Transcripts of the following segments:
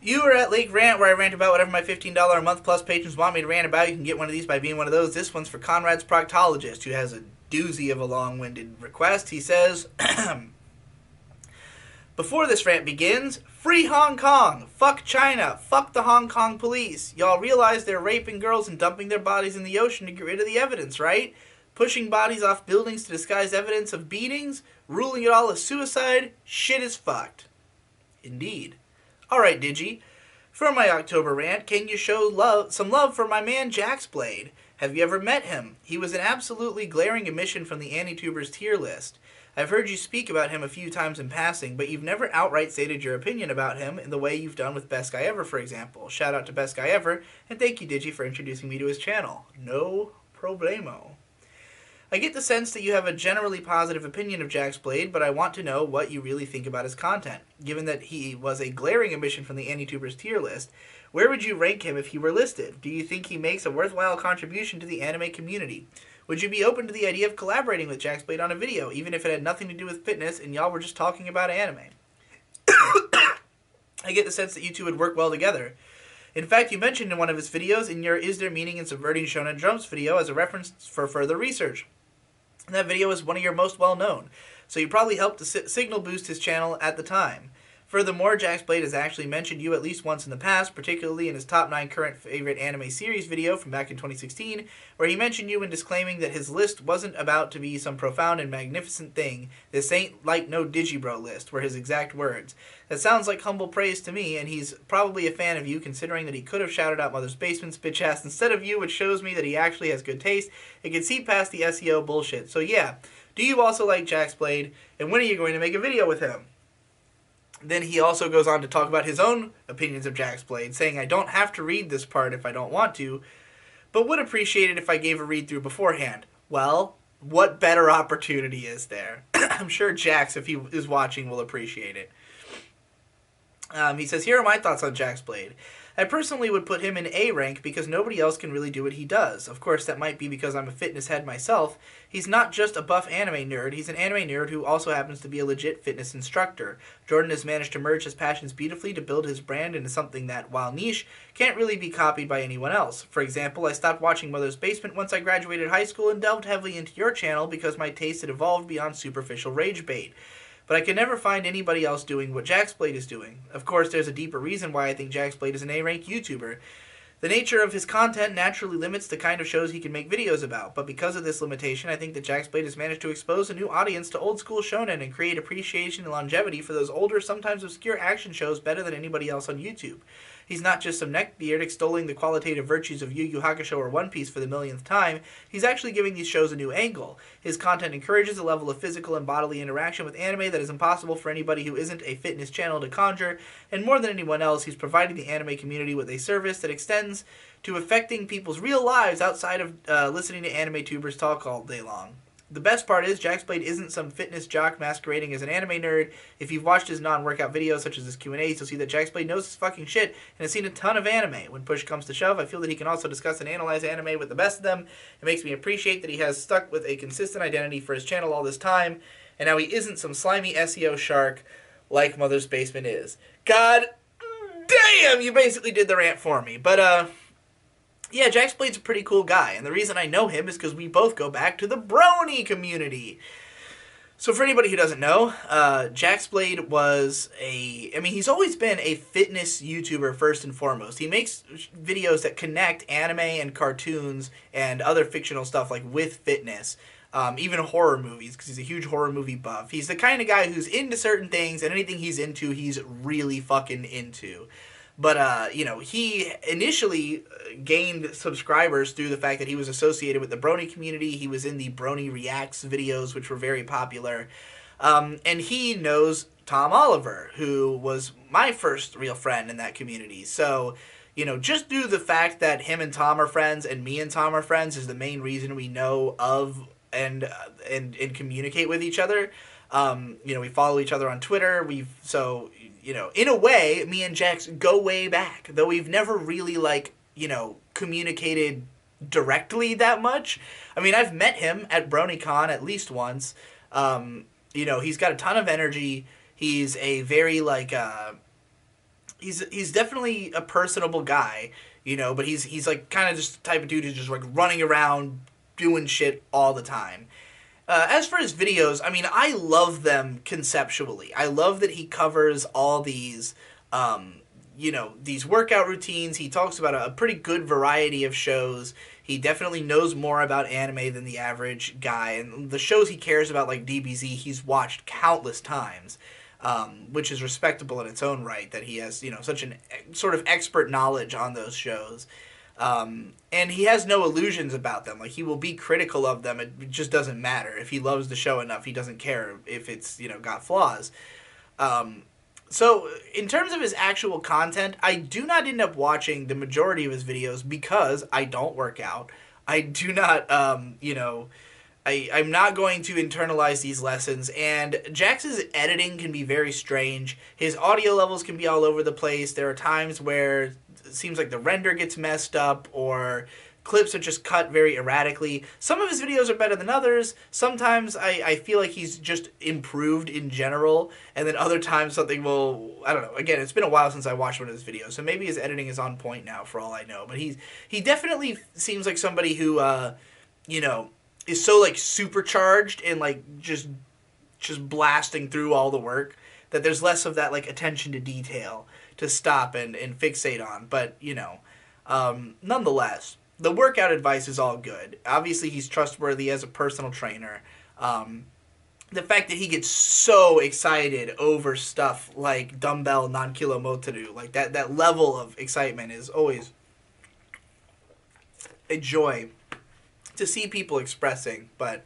You are at Lake Rant, where I rant about whatever my $15 a month plus patrons want me to rant about. You can get one of these by being one of those. This one's for Conrad's Proctologist, who has a doozy of a long-winded request. He says, before this rant begins, free Hong Kong, fuck China, fuck the Hong Kong police. Y'all realize they're raping girls and dumping their bodies in the ocean to get rid of the evidence, right? Pushing bodies off buildings to disguise evidence of beatings, ruling it all as suicide, shit is fucked. Indeed. Alright, Digi. For my October rant, can you show some love for my man JaxBlade? Have you ever met him? He was an absolutely glaring omission from the Anti-Tubers tier list. I've heard you speak about him a few times in passing, but you've never outright stated your opinion about him in the way you've done with Best Guy Ever, for example. Shout out to Best Guy Ever, and thank you, Digi, for introducing me to his channel. No problemo. I get the sense that you have a generally positive opinion of JaxBlade, but I want to know what you really think about his content. Given that he was a glaring omission from the Anti-Tubers tier list, where would you rank him if he were listed? Do you think he makes a worthwhile contribution to the anime community? Would you be open to the idea of collaborating with JaxBlade on a video, even if it had nothing to do with fitness and y'all were just talking about anime? I get the sense that you two would work well together. In fact, you mentioned in one of his videos in your Is There Meaning in Subverting Shonen Jumps video as a reference for further research. And that video is one of your most well-known, so you probably helped to signal boost his channel at the time. Furthermore, JaxBlade has actually mentioned you at least once in the past, particularly in his top 9 current favorite anime series video from back in 2016, where he mentioned you in disclaiming that his list wasn't about to be some profound and magnificent thing. This ain't like no Digibro list, were his exact words. That sounds like humble praise to me, and he's probably a fan of you, considering that he could have shouted out Mother's Basement's bitch ass instead of you, which shows me that he actually has good taste and can see past the SEO bullshit. So yeah, do you also like JaxBlade, and when are you going to make a video with him? Then he also goes on to talk about his own opinions of JaxBlade, saying, I don't have to read this part if I don't want to, but would appreciate it if I gave a read-through beforehand. Well, what better opportunity is there? I'm sure Jax, if he is watching, will appreciate it. He says, here are my thoughts on JaxBlade. I personally would put him in A rank because nobody else can really do what he does. Of course, that might be because I'm a fitness head myself. He's not just a buff anime nerd, he's an anime nerd who also happens to be a legit fitness instructor. Jordan has managed to merge his passions beautifully to build his brand into something that, while niche, can't really be copied by anyone else. For example, I stopped watching Mother's Basement once I graduated high school and delved heavily into your channel because my taste had evolved beyond superficial rage bait. But I could never find anybody else doing what JaxBlade is doing. Of course, there's a deeper reason why I think JaxBlade is an A-rank YouTuber. The nature of his content naturally limits the kind of shows he can make videos about, but because of this limitation, I think that JaxBlade has managed to expose a new audience to old-school shonen and create appreciation and longevity for those older, sometimes obscure action shows better than anybody else on YouTube. He's not just some neckbeard extolling the qualitative virtues of Yu Yu Hakusho or One Piece for the millionth time, he's actually giving these shows a new angle. His content encourages a level of physical and bodily interaction with anime that is impossible for anybody who isn't a fitness channel to conjure, and more than anyone else, he's providing the anime community with a service that extends to affecting people's real lives outside of listening to anime tubers talk all day long. The best part is, JaxBlade isn't some fitness jock masquerading as an anime nerd. If you've watched his non-workout videos, such as his Q&As, you'll see that JaxBlade knows his fucking shit and has seen a ton of anime. When push comes to shove, I feel that he can also discuss and analyze anime with the best of them. It makes me appreciate that he has stuck with a consistent identity for his channel all this time, and now he isn't some slimy SEO shark like Mother's Basement is. God damn, you basically did the rant for me. But, yeah, JaxBlade's a pretty cool guy, and the reason I know him is because we both go back to the Brony community. So for anybody who doesn't know, JaxBlade was he's always been a fitness YouTuber first and foremost. He makes videos that connect anime and cartoons and other fictional stuff like with fitness. Even horror movies, because he's a huge horror movie buff. He's the kind of guy who's into certain things, and anything he's into, he's really fucking into. But, you know, he initially gained subscribers through the fact that he was associated with the Brony community. He was in the Brony Reacts videos, which were very popular. And he knows Tom Oliver, who was my first real friend in that community. So, you know, just due to the fact that him and Tom are friends and me and Tom are friends is the main reason we know of and communicate with each other. You know, we follow each other on Twitter. You know, in a way, me and Jax go way back, though we've never really, like, you know, communicated directly that much. I mean, I've met him at BronyCon at least once. You know, he's got a ton of energy. He's a very, like, he's definitely a personable guy, you know, but he's like kind of just the type of dude who's just like running around doing shit all the time. As for his videos, I mean, I love them conceptually. I love that he covers all these, these workout routines. He talks about a pretty good variety of shows. He definitely knows more about anime than the average guy. And the shows he cares about, like DBZ, he's watched countless times, which is respectable in its own right, that he has, such an sort of expert knowledge on those shows. And he has no illusions about them. Like, he will be critical of them. It just doesn't matter. If he loves the show enough, he doesn't care if it's, got flaws. So, in terms of his actual content, I do not end up watching the majority of his videos because I don't work out. I do not, I'm not going to internalize these lessons, and Jax's editing can be very strange. His audio levels can be all over the place. There are times where it seems like the render gets messed up, or clips are just cut very erratically. Some of his videos are better than others. Sometimes I feel like he's just improved in general, and then other times something will, I don't know. Again, it's been a while since I watched one of his videos, so maybe his editing is on point now for all I know. But he definitely seems like somebody who, is so like supercharged and like just blasting through all the work that there's less of that like attention to detail to stop and fixate on. But nonetheless, the workout advice is all good. Obviously, he's trustworthy as a personal trainer. The fact that he gets so excited over stuff like dumbbell non-kilo motoru, like that level of excitement is always a joy to see people expressing. But,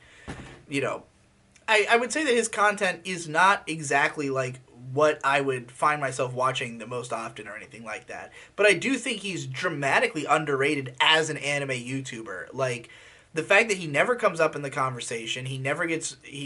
I would say that his content is not exactly like what I would find myself watching the most often or anything like that. But I do think he's dramatically underrated as an anime YouTuber. Like, the fact that he never comes up in the conversation, he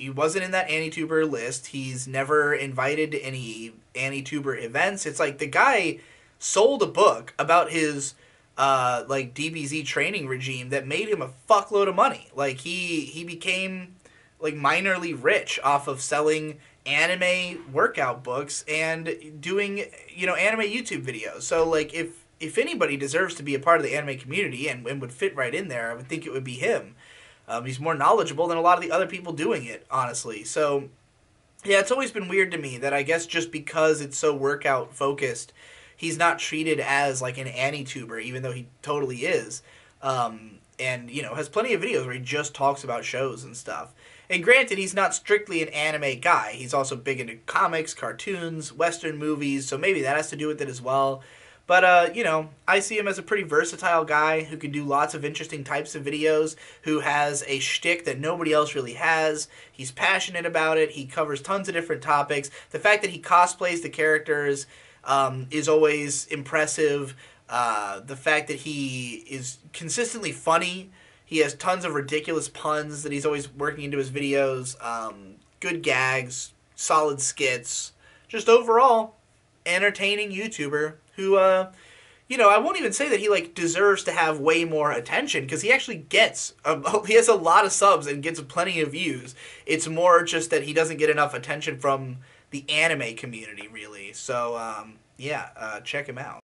wasn't in that AniTuber list, he's never invited to any AniTuber events. It's like the guy sold a book about his DBZ training regime that made him a fuckload of money. Like, he became like minorly rich off of selling anime workout books and doing, anime YouTube videos. So, like, if anybody deserves to be a part of the anime community and would fit right in there, I would think it would be him. He's more knowledgeable than a lot of the other people doing it, honestly. So, yeah, it's always been weird to me that I guess just because it's so workout focused, he's not treated as like an AniTuber, even though he totally is. And, has plenty of videos where he just talks about shows and stuff. And granted, he's not strictly an anime guy. He's also big into comics, cartoons, Western movies, so maybe that has to do with it as well. But, I see him as a pretty versatile guy who can do lots of interesting types of videos, who has a shtick that nobody else really has. He's passionate about it. He covers tons of different topics. The fact that he cosplays the characters is always impressive. The fact that he is consistently funny. He has tons of ridiculous puns that he's always working into his videos. Good gags, solid skits. Just overall, entertaining YouTuber who, I won't even say that he, like, deserves to have way more attention, because he actually gets, he has a lot of subs and gets plenty of views. It's more just that he doesn't get enough attention from the anime community, really. So, check him out.